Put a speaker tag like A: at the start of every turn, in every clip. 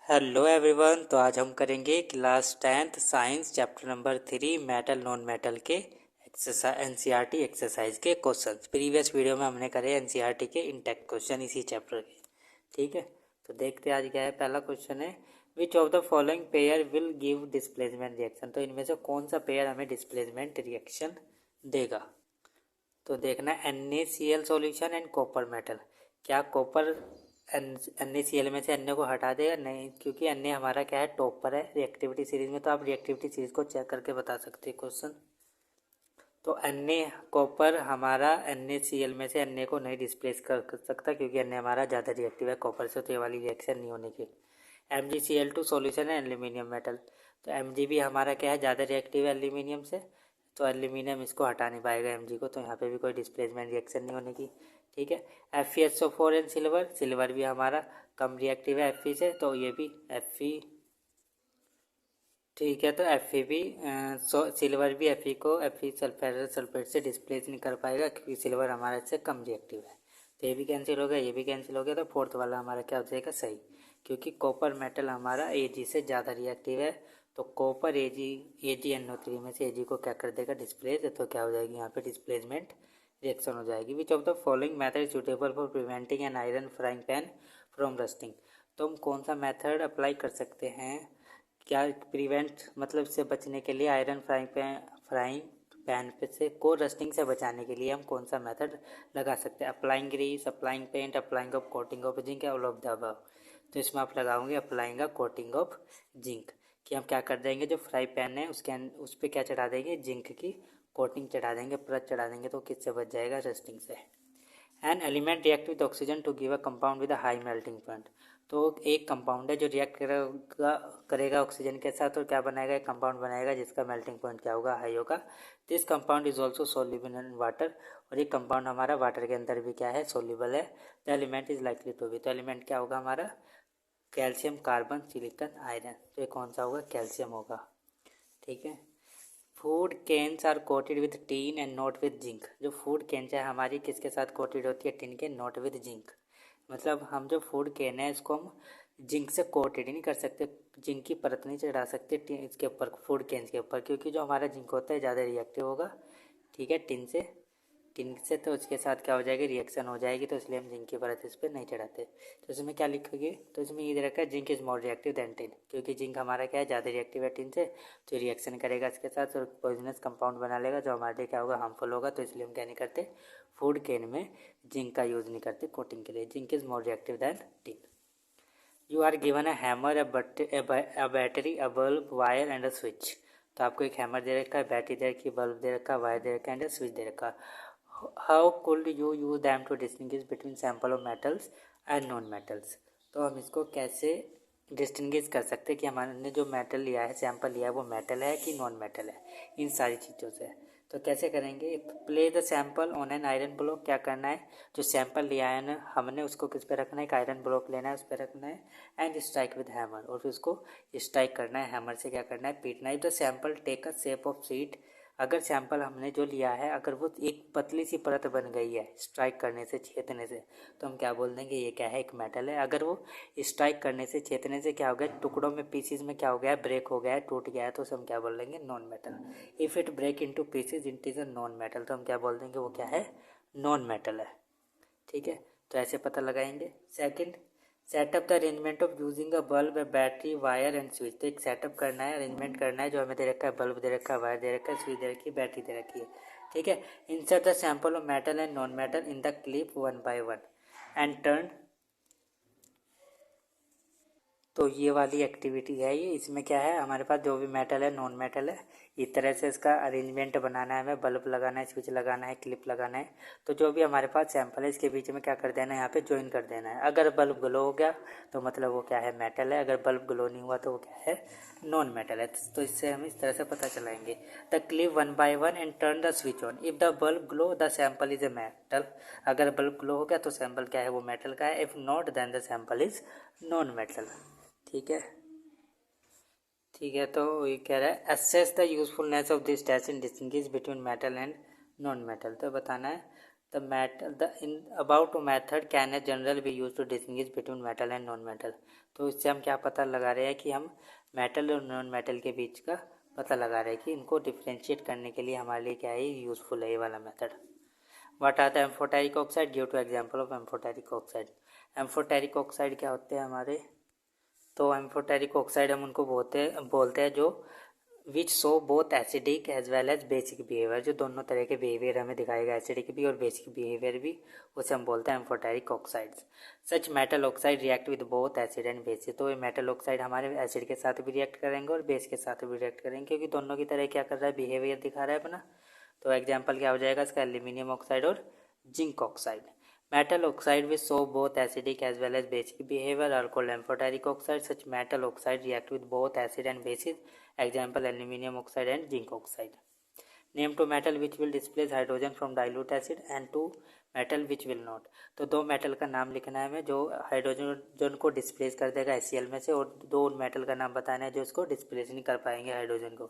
A: Hello everyone. तो आज हम करेंगे class 10th science chapter number 3 metal non metal के एक्सरसाइज एनसीईआरटी एक्सरसाइज के क्वेश्चंस। प्रीवियस वीडियो में हमने करे एनसीईआरटी के इंटेक्ट क्वेश्चन इसी चैप्टर के। ठीक है, तो देखते हैं आज क्या है। पहला क्वेश्चन है which of the following pair will give displacement reaction. तो इनमें से कौन सा पेयर हमें डिस्प्लेसमेंट रिएक्शन देगा। तो देखना NaCl solution and copper metal. क्या कॉपर NaCl में से Na को हटा देगा? नहीं, क्योंकि Na हमारा क्या है, टॉप पर है रिएक्टिविटी सीरीज में। तो आप रिएक्टिविटी सीरीज को चेक करके बता सकते हैं क्वेश्चन। तो Na कॉपर हमारा NaCl में से Na को नहीं डिस्प्लेस कर सकता, क्योंकि Na हमारा ज़्यादा रिएक्टिव है कॉपर से, तो ये वाली रिएक्शन नहीं होने की। MgCl2 सॉल्यूशन है एल्यूमिनियम मेटल। तो Mg भी हमारा क्या है, ज़्यादा रिएक्टिव है एल्यूमिनियम से, तो एल्यूमिनियम इसको हटा नहीं पाएगा Mg को, तो यहाँ पे भी कोई डिस्प्लेसमेंट रिएक्शन नहीं होने की। ठीक है, FeSO4 एंड सिल्वर, सिल्वर भी हमारा कम रिएक्टिव है Fe से, तो ये भी Fe। ठीक है, तो Fe भी सिल्वर भी Fe को Fe सल्फेट से डिस्प्लेस नहीं कर पाएगा, क्योंकि सिल्वर हमारा इससे कम रिएक्टिव है। तो ये भी कैंसिल हो गया, ये भी कैंसिल हो गया। तो फोर्थ वाला हमारा क्या हो जाएगा, सही, क्योंकि कॉपर मेटल हमारा Ag से ज़्यादा रिएक्टिव है। तो कॉपर AgNO3 में से Ag को क्या कर देगा, डिस्प्लेस। तो क्या हो जाएगी यहाँ पे, डिस्प्लेसमेंट रिएक्शन हो जाएगी। Which of the following method suitable for preventing an iron frying pan from rusting. तो हम कौन सा मेथड अप्लाई कर सकते हैं, क्या प्रिवेंट मतलब से बचने के लिए, आयरन फ्राइंग पैन पे से को रस्टिंग से बचाने के लिए हम कौन सा मेथड लगा सकते हैं। Applying grease, applying paint, applying of coating of zinc, all of the above. तो इसमें आप लगाओगे applying a coating of zinc, कि हम क्या कर देंगे, जो फ्राई पैन है उसके उस पर क्या चढ़ा देंगे, जिंक की कोटिंग चढ़ा देंगे, परत चढ़ा देंगे, तो किससे बच जाएगा, रस्टिंग से। An element react with oxygen to give a compound with a high melting point. तो एक कंपाउंड है जो रिएक्ट करेगा ऑक्सीजन के साथ, और क्या बनाएगा, एक कंपाउंड बनाएगा जिसका मेल्टिंग पॉइंट क्या होगा, हाई होगा। This compound is also soluble in water, और ये कंपाउंड हमारा वाटर के अंदर भी क्या है, सोल्यूबल है। The element is likely to be, तो एलिमेंट क्या होगा हमारा, कैल्शियम, कार्बन, सिलिकॉन, आयरन। तो ये कौन सा होगा, कैल्शियम होगा। ठीक है, food cans are coated with tin and not with zinc. जो फूड कैंस है हमारी किसके साथ कोटेड होती है, टिन के, नॉट विद जिंक। मतलब हम जो फूड कैन है इसको हम जिंक से कोटेड ही नहीं कर सकते, जिंक की परत नहीं चढ़ा सकते इसके ऊपर, फूड कैंस के ऊपर, क्योंकि जो हमारा जिंक होता है ज़्यादा रिएक्टिव होगा। ठीक है, टिन से तो उसके साथ क्या हो जाएगी, रिएक्शन हो जाएगी, तो इसलिए हम जिंक की परत इस पर नहीं चढ़ाते। तो इसमें क्या लिखोगे, तो इसमें ये दे रखा है zinc is more reactive than tin, क्योंकि जिंक हमारा क्या है, ज़्यादा रिएक्टिव है टिन से, तो रिएक्शन करेगा इसके साथ और पॉइजनस कंपाउंड बना लेगा, जो हमारे लिए क्या होगा, हार्मफुल होगा। तो इसलिए हम क्या नहीं करते, फूड कैन में जिंक का यूज़ नहीं करते कोटिंग के लिए। Zinc is more reactive than tin. You are given a hammer, a battery, a bulb, wire and a switch. तो आपको एक हैमर दे रखा है, बैटरी दे रखी है, बल्ब दे रखा है, वायर दे रखा है, एंड स्विच दे रखा है। How could you use them to distinguish between sample of metals and non metals. तो हम इसको कैसे डिस्टिंग्विश कर सकते हैं कि हमारे जो मेटल लिया है, सैम्पल लिया है, वो मेटल है कि नॉन मेटल है, इन सारी चीज़ों से। तो कैसे करेंगे, play the sample on an iron block. क्या करना है, जो सैंपल लिया है ना हमने, उसको किस पे रखना है, एक आयरन ब्लॉक लेना है, उस पर रखना है, एंड स्ट्राइक विद हैमर, और फिर उसको स्ट्राइक करना है हैमर से, क्या करना है, पीटना है। If the sample take a shape of sheet, अगर सैंपल हमने जो लिया है अगर वो एक पतली सी परत बन गई है स्ट्राइक करने से, छेदने से, तो हम क्या बोल देंगे, ये क्या है, एक मेटल है। अगर वो स्ट्राइक करने से, छेदने से क्या हो गया, टुकड़ों में, पीसीज में क्या हो गया, ब्रेक हो गया है, टूट गया है, तो उसे हम क्या बोल देंगे, non metal. If it break into pieces it is a non metal, तो हम क्या बोल देंगे, वो क्या है, नॉन मेटल है। ठीक है, तो ऐसे पता लगाएंगे। Second, setup the arrangement of using a bulb, battery, wire and switch. तो एक सेटअप करना है, अरेंजमेंट करना है, जो हमें दे रखा है, बल्ब दे रखा है, वायर दे रखा है, स्विच दे रखी है, बैटरी दे रखी है। ठीक है, insert the sample of metal and non metal in the clip one by one and turn. तो ये वाली एक्टिविटी है ये, इसमें क्या है, हमारे पास जो भी मेटल है, नॉन मेटल है, इस तरह से इसका अरेंजमेंट बनाना है, हमें बल्ब लगाना है, स्विच लगाना है, क्लिप लगाना है। तो जो भी हमारे पास सैंपल है इसके बीच में क्या कर देना है, यहाँ पे ज्वाइन कर देना है। अगर बल्ब ग्लो हो गया तो मतलब वो क्या है, मेटल है, अगर बल्ब ग्लो नहीं हुआ तो वो क्या है, नॉन मेटल है। तो इससे हम इस तरह से पता चलाएंगे। The clip one by one and turn the switch on. If the bulb glow the sample is a metal. अगर बल्ब ग्लो हो गया तो सैंपल क्या है, वो मेटल का है। If not then the sample is non metal. ठीक है, ठीक है, तो ये कह रहा है assess the usefulness of this test in distinguish between metal and non metal. तो बताना है the metal the in about method can a general be use to distinguish between metal and non metal. तो इससे हम क्या पता लगा रहे हैं कि हम मेटल और नॉन मेटल के बीच का पता लगा रहे हैं कि इनको डिफ्रेंशिएट करने के लिए हमारे लिए क्या है यूज़फुल है ये वाला method. What are the amphoteric oxide, give two example of amphoteric oxide. Amphoteric oxide क्या होते हैं हमारे, तो एम्फोटेरिक ऑक्साइड हम उनको बोलते हैं जो which show both acidic as well as basic behaviour, जो दोनों तरह के बिहेवियर हमें दिखाएगा, एसिडिक भी और बेसिक बिहेवियर भी, उसे हम बोलते हैं amphoteric oxides. Such metal oxide react with both acid and bases. तो ये मेटल ऑक्साइड हमारे एसिड के साथ भी रिएक्ट करेंगे और बेस के साथ भी रिएक्ट करेंगे, क्योंकि दोनों की तरह क्या कर रहा है, बिहेवियर दिखा रहा है अपना। तो एग्जाम्पल क्या हो जाएगा इसका, एल्यूमिनियम ऑक्साइड और zinc oxide. Metal oxide which show both acidic as well as basic behavior are called amphoteric oxide. Such metal oxide react with both acid and bases. Example aluminium oxide and zinc oxide. Name two metal which will displace hydrogen from dilute acid and two metal which will not. तो दो metal का नाम लिखना है हमें जो hydrogen को displace कर देगा HCl में से, और दो मेटल का नाम बताना है जो इसको डिस्प्लेस नहीं कर पाएंगे हाइड्रोजन को।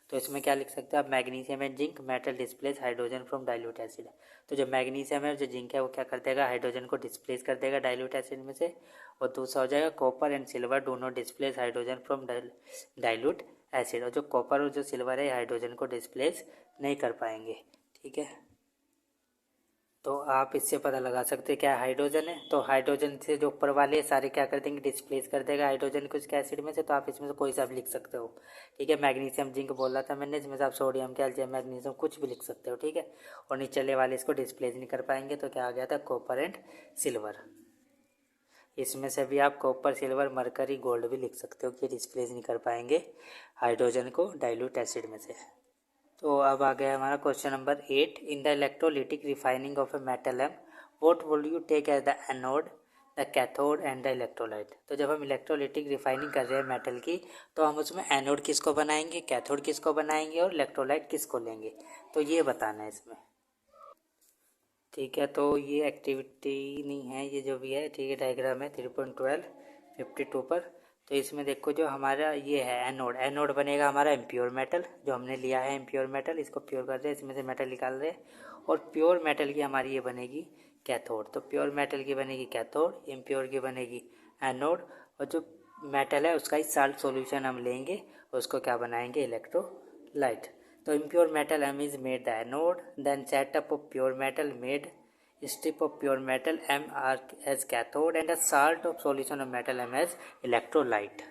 A: तो इसमें क्या लिख सकते हैं आप, magnesium and zinc metal displace hydrogen from dilute acid. तो जो मैग्नीशियम है और जो जिंक है वो क्या कर देगा, हाइड्रोजन को डिस्प्लेस कर देगा डाइल्यूट एसिड में से। और दूसरा हो जाएगा copper and silver do not displace hydrogen from dilute acid. और जो कॉपर और जो सिल्वर है हाइड्रोजन को डिस्प्लेस नहीं कर पाएंगे। ठीक है, तो आप इससे पता लगा सकते हैं क्या हाइड्रोजन है, तो हाइड्रोजन से जो ऊपर वाले सारे क्या कर देंगे, डिस्प्लेस कर देगा हाइड्रोजन को इसके एसिड में से। तो आप इसमें से कोई सा भी लिख सकते हो। ठीक है, मैग्नीशियम जिंक बोला था मैंने, इसमें से आप सोडियम कैल्शियम मैग्नीशियम कुछ भी लिख सकते हो। ठीक है, और नीचे वाले इसको डिस्प्लेस नहीं कर पाएंगे, तो क्या आ गया था, कॉपर एंड सिल्वर। इसमें से भी आप कॉपर सिल्वर मरकरी गोल्ड भी लिख सकते हो कि डिस्प्लेस नहीं कर पाएंगे हाइड्रोजन को डाइल्यूट एसिड में से। तो अब आ गया हमारा question number 8। In the electrolytic refining of a metal lamp what will you take as the anode, the cathode and the electrolyte. तो जब हम इलेक्ट्रोलिटिक रिफाइनिंग कर रहे हैं मेटल की, तो हम उसमें एनोड किसको बनाएंगे, कैथोड किसको बनाएंगे और इलेक्ट्रोलाइट किसको लेंगे, तो ये बताना है इसमें। ठीक है, तो ये एक्टिविटी नहीं है, ये जो भी है, ठीक है, डायग्राम है 3.12 52 पर। तो इसमें देखो जो हमारा ये है एनोड, एनोड बनेगा हमारा इम्प्योर मेटल, जो हमने लिया है इम्प्योर मेटल, इसको प्योर कर रहे हैं, इसमें से मेटल निकाल रहे हैं। और प्योर मेटल की हमारी ये बनेगी कैथोड। तो प्योर मेटल की बनेगी कैथोड, इम्प्योर की बनेगी एनोड, और जो मेटल है उसका ही साल्ट सॉल्यूशन हम लेंगे, उसको क्या बनाएंगे, इलेक्ट्रोलाइट। तो impure metal M is made the anode, then setup of pure metal made strip of pure metal M are as cathode and a salt of solution of metal M as electrolyte।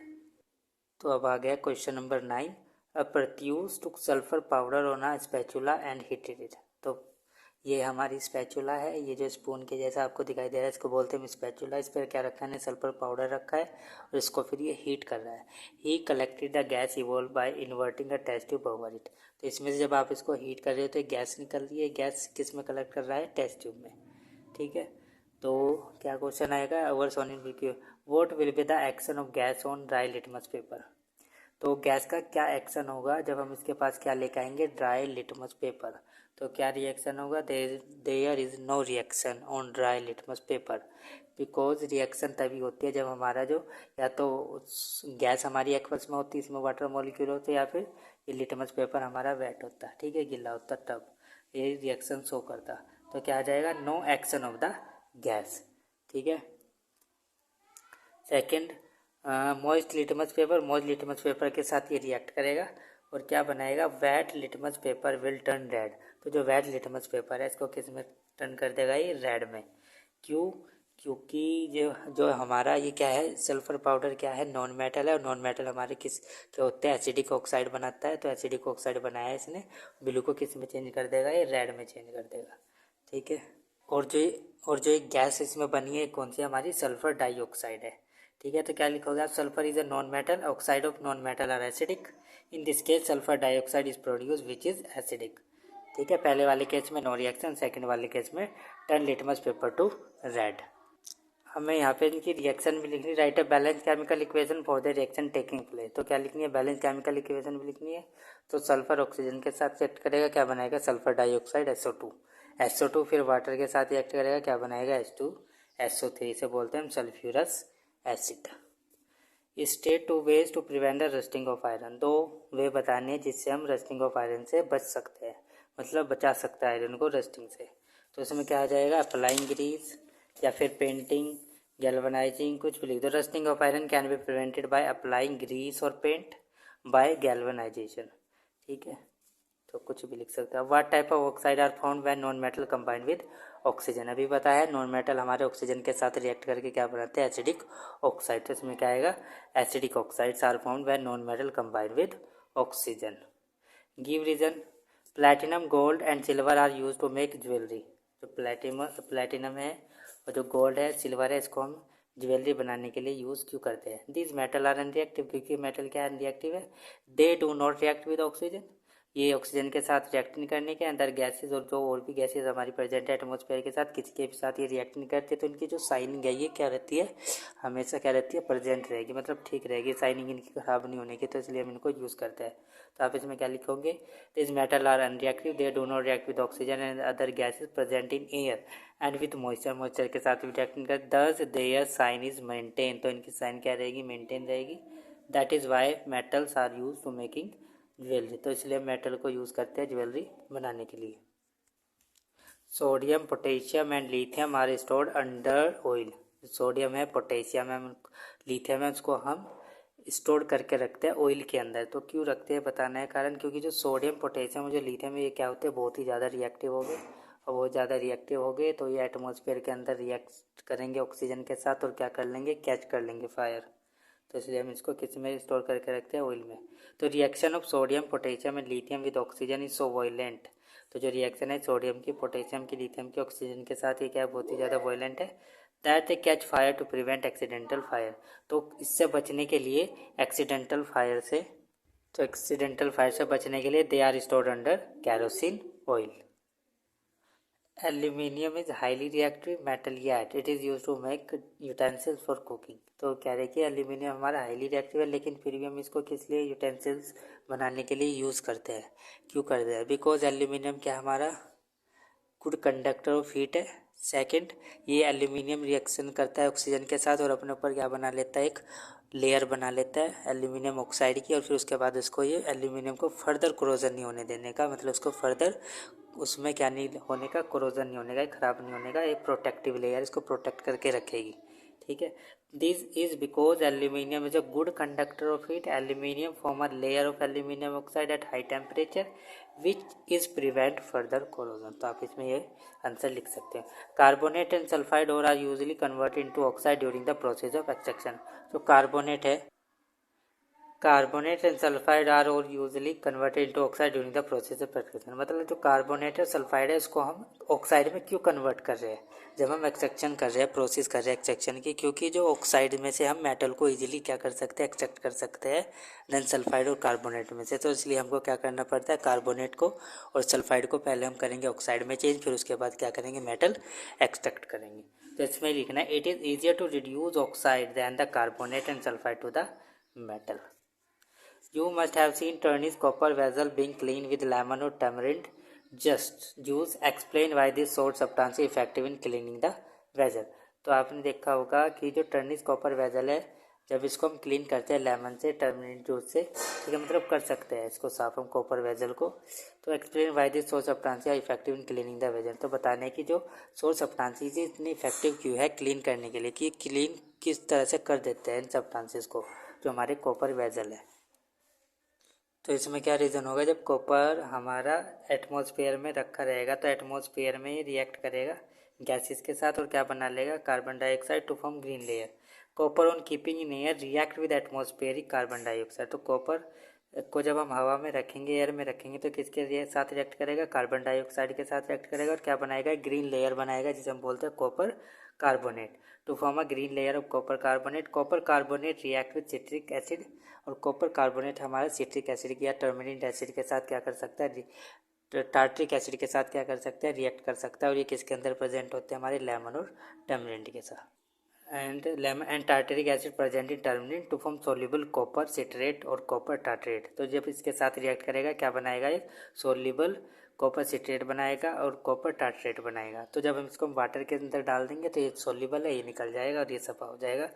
A: तो अब आ गया question number 9। A Pratyush took sulfur powder on a spatula and heated it। तो ये हमारी spatula है, ये जो स्पून के जैसा आपको दिखाई दे रहा है इसको बोलते हैं स्पैचुला। इस पर क्या रखा है, सल्फर पाउडर रखा है और इसको फिर ये हीट कर रहा है। He collected the gas evolve by inverting the test tube over it. तो इसमें से जब आप इसको हीट कर रहे हो तो गैस निकल रही है, गैस किस में कलेक्ट कर रहा है, टेस्ट ट्यूब में। ठीक है, तो क्या क्वेश्चन आएगा, our sonic vote will be the action of gas on dry litmus paper. तो गैस का क्या एक्शन होगा जब हम इसके पास क्या लेकर आएंगे, ड्राई लिटमस पेपर। तो क्या रिएक्शन होगा, there is no reaction on dry litmus paper, because reaction तभी होती है जब हमारा जो या तो गैस हमारी एक्वस में होती है, इसमें वाटर मॉलिक्यूल होते हैं, या फिर ये लिटमस पेपर हमारा वेट होता है, ठीक है, गीला होता, तब ये रिएक्शन शो करता। तो क्या आ जाएगा, no action of the gas. ठीक है, second moist litmus paper, moist litmus paper के साथ ये रिएक्ट करेगा और क्या बनाएगा, wet litmus paper will turn red. तो जो वेट लिटमस पेपर है इसको किस में टर्न कर देगा, ये रेड में। क्यों, क्योंकि जो हमारा ये क्या है, सल्फर पाउडर क्या है, नॉन मेटल है, और नॉन मेटल हमारे किस क्या होते हैं, एसिडिक ऑक्साइड बनाता है। तो एसिडिक ऑक्साइड बनाया है इसने, ब्लू को किस में चेंज कर देगा, ये रेड में चेंज कर देगा। ठीक है, और जो एक गैस इसमें बनी है कौन सी, हमारी सल्फर डाइऑक्साइड है। ठीक है, तो क्या लिखोगे आप, sulphur is a non metal, oxide of non metal are acidic, in this case sulphur dioxide is produce which is acidic. ठीक है, पहले वाले केस में नो रिएक्शन, सेकंड वाले केस में turn litmus paper to red. हमें यहाँ पे इनकी रिएक्शन भी लिखनी, राइट है balance chemical equation for the reaction taking place. तो क्या लिखनी है, बैलेंस केमिकल इक्वेशन भी लिखनी है। तो सल्फर ऑक्सीजन के साथ रिएक्ट करेगा, क्या बनाएगा, सल्फर डाइऑक्साइड SO2 फिर वाटर के साथ रिएक्ट करेगा, क्या बनाएगा, H2SO3, इसे बोलते हैं हम sulphurous acid. State two ways to prevent the rusting of iron. दो वे बताने हैं जिससे हम रस्टिंग ऑफ आयरन से बच सकते हैं, मतलब बचा सकते हैं आयरन को रस्टिंग से। तो इसमें क्या आ जाएगा, अप्लाइंग ग्रीस या फिर पेंटिंग, गैल्वनाइजिंग, कुछ भी लिख दो। Rusting of iron can be prevented by applying grease और पेंट बाय गैल्वनाइजेशन। ठीक है, तो कुछ भी लिख सकते हैं। What type of oxide are found when non metal combined with oxygen. अभी बताया है नॉन मेटल हमारे ऑक्सीजन के साथ रिएक्ट करके क्या बनाते हैं, एसिडिक ऑक्साइड। तो इसमें क्या आएगा, acidic oxides are found when non metal combined with oxygen. Give reason. Platinum, gold and silver are use to make jewellery. जो प्लैटिनम है और जो गोल्ड है, सिल्वर है, इसको हम ज्वेलरी बनाने के लिए यूज़ क्यों करते हैं। दिस मेटल आर अनरिएक्टिव, क्योंकि मेटल क्या अनरिएक्टिव है। दे do not react with oxygen, ये ऑक्सीजन के साथ रिएक्ट नहीं करने के। अंदर गैसेज और जो और भी गैसेज हमारी प्रेजेंट है एटमॉस्फेयर के साथ, किसी के भी साथ ये रिएक्ट नहीं करते, तो इनकी जो साइनिंग है ये क्या रहती है, हमेशा क्या रहती है, प्रेजेंट रहेगी, मतलब ठीक रहेगी, साइनिंग इनकी खराब नहीं होने की। तो इसलिए हम इनको यूज़ करते हैं। तो आप इसमें क्या लिखोगे, this metal are unreactive, they do not react with oxygen and other gases present in air and with moisture, moisture के साथ भी रिएक्ट नहीं करते। दस देयर साइन इज मेंटेन, तो इनकी साइन क्या रहेगी, मेंटेन रहेगी। That is why metals are use to making jewellery, तो इसलिए मेटल को यूज़ करते हैं ज्वेलरी बनाने के लिए। Sodium, potassium and lithium are stored under oil. Sodium है, पोटेशियम है, लिथियम है, उसको हम स्टोर करके रखते हैं ऑयल के अंदर। तो क्यों रखते हैं, बताना है कारण, क्योंकि जो सोडियम, पोटेशियम और जो लिथियम है ये क्या होते हैं, बहुत ही ज़्यादा रिएक्टिव हो गए, और बहुत ज़्यादा रिएक्टिव हो गए तो ये एटमॉस्फेयर के अंदर रिएक्ट करेंगे ऑक्सीजन के साथ, और क्या कर लेंगे, कैच कर लेंगे फायर। तो इसलिए हम इसको किस में स्टोर करके रखते हैं, ऑयल में। तो reaction of sodium, potassium and lithium with oxygen is so violent. तो जो रिएक्शन है सोडियम की, पोटेशियम की, लिथियम की ऑक्सीजन के साथ, ये क्या बहुत ही ज़्यादा वायलेंट है। That they catch fire to prevent accidental fire, तो इससे बचने के लिए एक्सीडेंटल फायर से, तो एक्सीडेंटल फायर से बचने के लिए they are stored under kerosene oil. Aluminium is highly reactive metal yet it is use to make utensils for cooking. तो कह रहे कि एल्यूमिनियम हमारा हाईली रिएक्टिव है, लेकिन फिर भी हम इसको किस लिए, यूटेंसिल्स बनाने के लिए यूज़ करते हैं। क्यों करते हैं, बिकॉज एल्यूमिनियम क्या हमारा गुड कंडक्टर ऑफ हीट है। सेकंड, ये एल्यूमिनियम रिएक्शन करता है ऑक्सीजन के साथ और अपने ऊपर क्या बना लेता है, एक लेयर बना लेता है एल्यूमिनियम ऑक्साइड की, और फिर उसके बाद उसको ये एल्यूमिनियम को फर्दर कोरोजन नहीं होने देने का, मतलब उसको फर्दर उसमें क्या नहीं होने का, कोरोजन नहीं होने का, ख़राब नहीं होने का, एक प्रोटेक्टिव लेयर इसको प्रोटेक्ट करके रखेगी। ठीक है, this is because aluminium is a good conductor of heat. Aluminium form a layer of aluminium oxide at high temperature which is prevent further corrosion. तो आप इसमें ये आंसर लिख सकते हैं। Carbonate and sulphide ore are usually converted into oxide during the process of extraction. जो carbonate है, carbonate and sulphide are ore usually converted into oxide during the process of extraction. मतलब जो कार्बोनेट है, sulphide है, इसको हम oxide में क्यों कन्वर्ट कर रहे हैं, जब हम एक्सट्रैक्शन कर रहे हैं, प्रोसेस कर रहे हैं एक्सट्रैक्शन की, क्योंकि जो ऑक्साइड में से हम मेटल को इजीली क्या कर सकते हैं, एक्सट्रैक्ट कर सकते हैं देन सल्फाइड और कार्बोनेट में से। तो इसलिए हमको क्या करना पड़ता है, कार्बोनेट को और सल्फाइड को पहले हम करेंगे ऑक्साइड में चेंज, फिर उसके बाद क्या करेंगे, मेटल एक्सट्रैक्ट करेंगे। तो इसमें लिखना है, it is easier to reduce oxide than the carbonate and sulphide to the metal. You must have seen Turney's copper vessel being cleaned with lemon or tamarind juice. Explain why this sort substance is effective in cleaning the vessel. तो आपने देखा होगा कि जो Stoinis copper vessel है, जब इसको हम क्लीन करते हैं लेमन से, टर्मरिन जूस से, ठीक है, मतलब कर सकते हैं इसको साफ हम कॉपर वेजल को। तो explain why this sour substance are effective in cleaning the vessel. तो बताने की जो सोर्स सब्सटेंसेस इतनी इफेक्टिव क्यों है क्लीन करने के लिए, कि क्लीन किस तरह से कर देते हैं इन सब्सटेंसेस को जो हमारे कॉपर वेजल है। तो इसमें क्या रीज़न होगा, जब कॉपर हमारा एटमॉस्फेयर में रखा रहेगा तो एटमॉस्फेयर में ही रिएक्ट करेगा गैसेस के साथ और क्या बना लेगा, carbon dioxide to form green layer. Copper on keeping in air react with atmospheric carbon dioxide. तो कॉपर को जब हम हवा में रखेंगे, एयर में रखेंगे, तो किसके साथ रिएक्ट करेगा, कार्बन डाइऑक्साइड के साथ रिएक्ट करेगा और क्या बनाएगा, ग्रीन लेयर बनाएगा, जिसे हम बोलते हैं copper carbonate. To form a green layer of copper carbonate. Copper carbonate react with citric acid, और कॉपर कार्बोनेट हमारा सिट्रिक एसिड या टर्मरिन एसिड के साथ क्या कर सकता है, टार्ट्रिक एसिड के साथ क्या कर सकता है, रिएक्ट कर सकता है। और ये किसके अंदर प्रेजेंट होते हैं, हमारे लेमन और टर्मरिन के साथ। And lemon and tartaric acid present in tamarind to form soluble copper citrate और कॉपर टार्टरेट। तो जब इसके साथ रिएक्ट करेगा क्या बनाएगा, एक सोल्यूबल कॉपर सिट्रेट बनाएगा और कॉपर टार्टरेट बनाएगा। तो जब हम इसको वाटर के अंदर डाल देंगे तो ये सोल्यूबल है, ये निकल जाएगा और ये सफा हो जाएगा।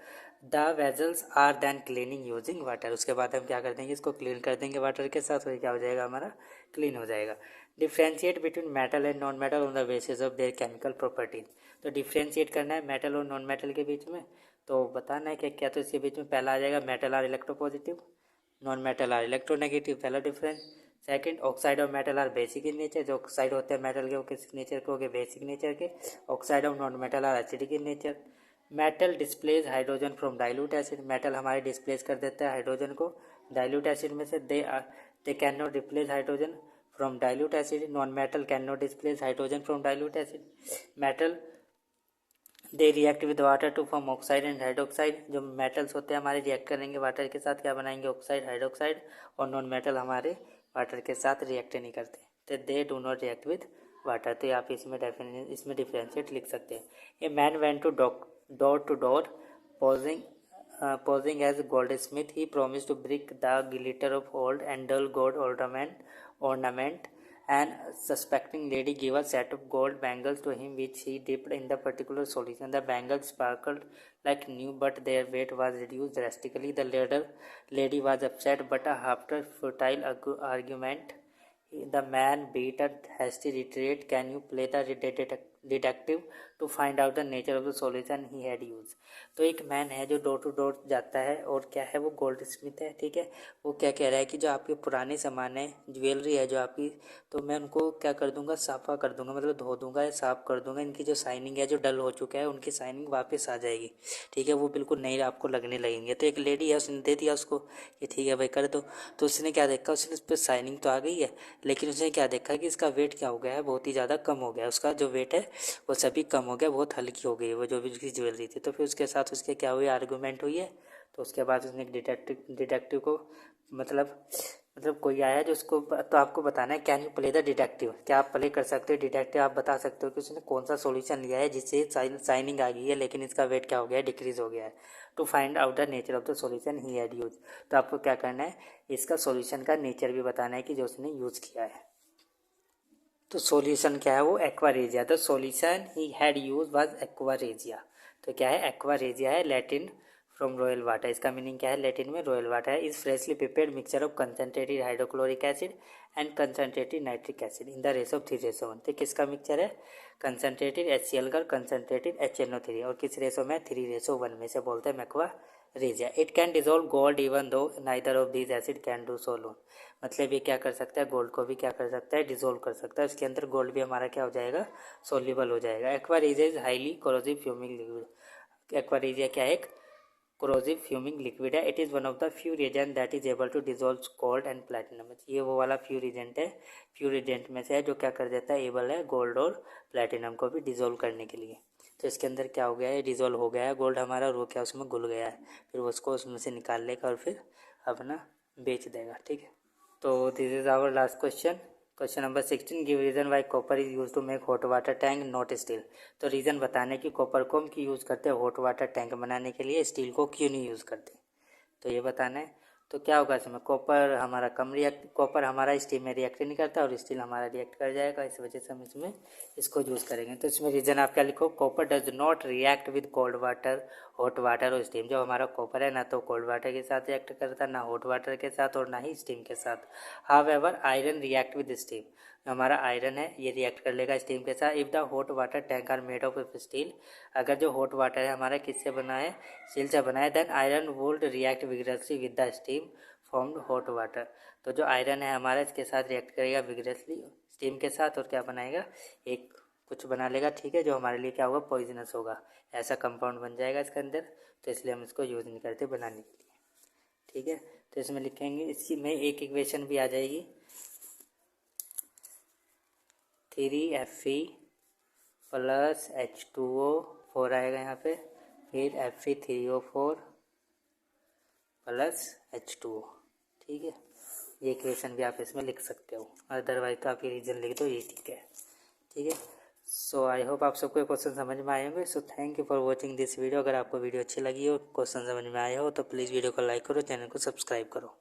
A: The vessels are then cleaning using water. उसके बाद हम क्या कर देंगे, इसको क्लीन कर देंगे वाटर के साथ, और ये क्या हो जाएगा, हमारा क्लीन हो जाएगा। Differentiate between metal and non metal on the basis of their chemical properties. तो डिफ्रेंशिएट करना है मेटल और नॉन मेटल के बीच में, तो बताना है कि क्या, तो इसके बीच में पहला आ जाएगा metal are electropositive, non metal are electronegative, पहला डिफरेंस। सेकंड, ऑक्साइड और metal are basic in nature, जो ऑक्साइड होते हैं मेटल के वो किस नेचर के हो गए, बेसिक नेचर के। ऑक्साइड और non metal are acidic in nature. Metal displace hydrogen from dilute acid, metal हमारे डिस्प्लेस कर देता है हाइड्रोजन को डाइल्यूट एसिड में से। They can not replace hydrogen from dilute acid, non metal can not displace hydrogen from dilute acid. Metal they react with water to form oxide and hydroxide, जो metals होते हैं हमारे react करेंगे water के साथ, क्या बनाएंगे, ऑक्साइड हाइड्रोक्साइड। और नॉन मेटल हमारे वाटर के साथ रिएक्ट नहीं करते, तो they do not react with water. तो आप इसमें डिफरेंशिएट लिख सकते हैं। A man went to door to door posing as goldsmith, he promised to break the glitter of old and dull gold ornament, and suspecting lady gave a set of gold bangles to him which he dipped in the particular solution. The bangles sparkled like new, but their weight was reduced drastically. The lady was upset, but after futile argument, the man beat a hasty retreat. Can you play the detective to find out the nature of the solution he had used? तो एक man है जो door to door जाता है, और क्या है, वो गोल्ड स्मिथ है, ठीक है। वो क्या कह रहा है कि जो आपके पुराने सामान है, ज्वेलरी है जो आपकी, तो मैं उनको क्या कर दूंगा, साफ़ा कर दूंगा, मतलब धो दूंगा या साफ़ कर दूंगा। इनकी जो शाइनिंग है, जो डल हो चुका है, उनकी शाइनिंग वापस आ जाएगी, ठीक है, वो बिल्कुल नई आपको लगने लगेंगे। तो एक लेडी है, उसने दे दिया उसको कि ठीक है भाई कर दो। तो उसने क्या देखा, उसने उस पर शाइनिंग तो आ गई है, लेकिन उसने क्या देखा कि इसका वेट क्या हो गया है, बहुत ही ज़्यादा कम हो गया, उसका जो वेट है वो सभी कम हो गया, बहुत हल्की हो गई है वो जो भी उसकी ज्वेलरी थी। तो फिर उसके साथ उसके क्या हुई, आर्गूमेंट हुई है। तो उसके बाद उसने एक डिटेक्टिव को मतलब कोई आया जो उसको, तो आपको बताना है can you play the detective, क्या आप प्ले कर सकते हो डिटेक्टिव, आप बता सकते हो कि उसने कौन सा सॉल्यूशन लिया है जिससे शाइनिंग आ गई है, लेकिन इसका वेट क्या हो गया है, डिक्रीज हो गया है। To find out the nature of the solution he had use, तो आपको क्या करना है, इसका सॉल्यूशन का नेचर भी बताना है कि जो उसने यूज़ किया है। तो सॉल्यूशन क्या है, वो aqua regia. The solution he had use was aqua regia. तो क्या है, एक्वारेजिया है, लैटिन फ्रॉम रॉयल वाटर। इसका मीनिंग क्या है, लैटिन में रॉयल वाटर है। Is freshly prepared mixture of concentrated hydrochloric acid and concentrated nitric acid in the ratio of 3:1। तो किसका मिक्सचर है, कंसनट्रेटेड HCl का कंसनट्रेटेड HNO3, और किस रेशो में, 3:1 में से बोलते हैं aqua regia. It can dissolve gold even though neither of these acid can do so loan, मतलब ये क्या कर सकता है, गोल्ड को भी क्या कर सकता है, डिजोल्व कर सकता है, उसके अंदर गोल्ड भी हमारा क्या हो जाएगा, सोल्यूबल हो जाएगा। Aqua regia is highly corrosive fuming liquid. Aqua regia क्या है, एक कोरोसिव फ्यूमिंग लिक्विड है। It is one of the few reagent that is able to dissolve gold and platinum. ये वो वाला फ्यू रिएजेंट है, फ्यू रिएजेंट में से है जो क्या कर देता है, एबल है गोल्ड और प्लैटिनम को भी डिजोल्व करने के लिए। तो इसके अंदर क्या हो गया है, डिजोल्व हो गया है गोल्ड हमारा, और वो क्या उसमें घुल गया है, फिर वो उसको उसमें से निकाल लेगा और फिर अपना बेच देगा, ठीक है। तो this is our last question, question number 16। Give reason why copper is use to make hot water tank not steel. तो रीज़न बताने की कॉपर को हम क्यों यूज़ करते हैं हॉट वाटर टैंक बनाने के लिए, स्टील को क्यों नहीं यूज़ करते, तो ये बताना है। तो क्या होगा इसमें, कॉपर हमारा कॉपर हमारा स्टील में रिएक्ट नहीं करता और स्टील हमारा रिएक्ट कर जाएगा, इस वजह से हम इसमें इसको यूज़ करेंगे। तो इसमें रीज़न आप क्या लिखो, copper does not react with cold water, hot water और स्टीम। जो हमारा कॉपर है ना तो कोल्ड वाटर के साथ रिएक्ट करता, ना हॉट वाटर के साथ और ना ही स्टीम के साथ। However iron react with steam, हमारा आयरन है ये रिएक्ट कर लेगा स्टीम के साथ। If the hot water tank are made of steel, अगर जो हॉट वाटर है हमारा किससे बना है, स्टील से बना है, then iron would react vigorously with the steam formed hot water. तो जो आयरन है हमारा इसके साथ रिएक्ट करेगा विग्रसली स्टीम के साथ, और क्या बनाएगा, एक कुछ बना लेगा, ठीक है, जो हमारे लिए क्या होगा, पॉइजनस होगा, ऐसा कंपाउंड बन जाएगा इसके अंदर। तो इसलिए हम इसको यूज़ नहीं करते बनाने के लिए, ठीक है। तो इसमें लिखेंगे, इसकी में एक इक्वेशन भी आ जाएगी, 3Fe प्लस H2O4 आएगा यहाँ पे, फिर Fe3O4 प्लस H2O, ठीक है। ये इक्वेशन भी आप इसमें लिख सकते हो, अदरवाइज तो आप ये रीजन लिख दो, ये ठीक है, ठीक है। सो आई होप आप सबको क्वेश्चन समझ में आए होंगे। So thank you for watching this video. अगर आपको वीडियो अच्छी लगी हो, क्वेश्चन समझ में आए हो, तो प्लीज़ वीडियो को लाइक करो, चैनल को सब्सक्राइब करो।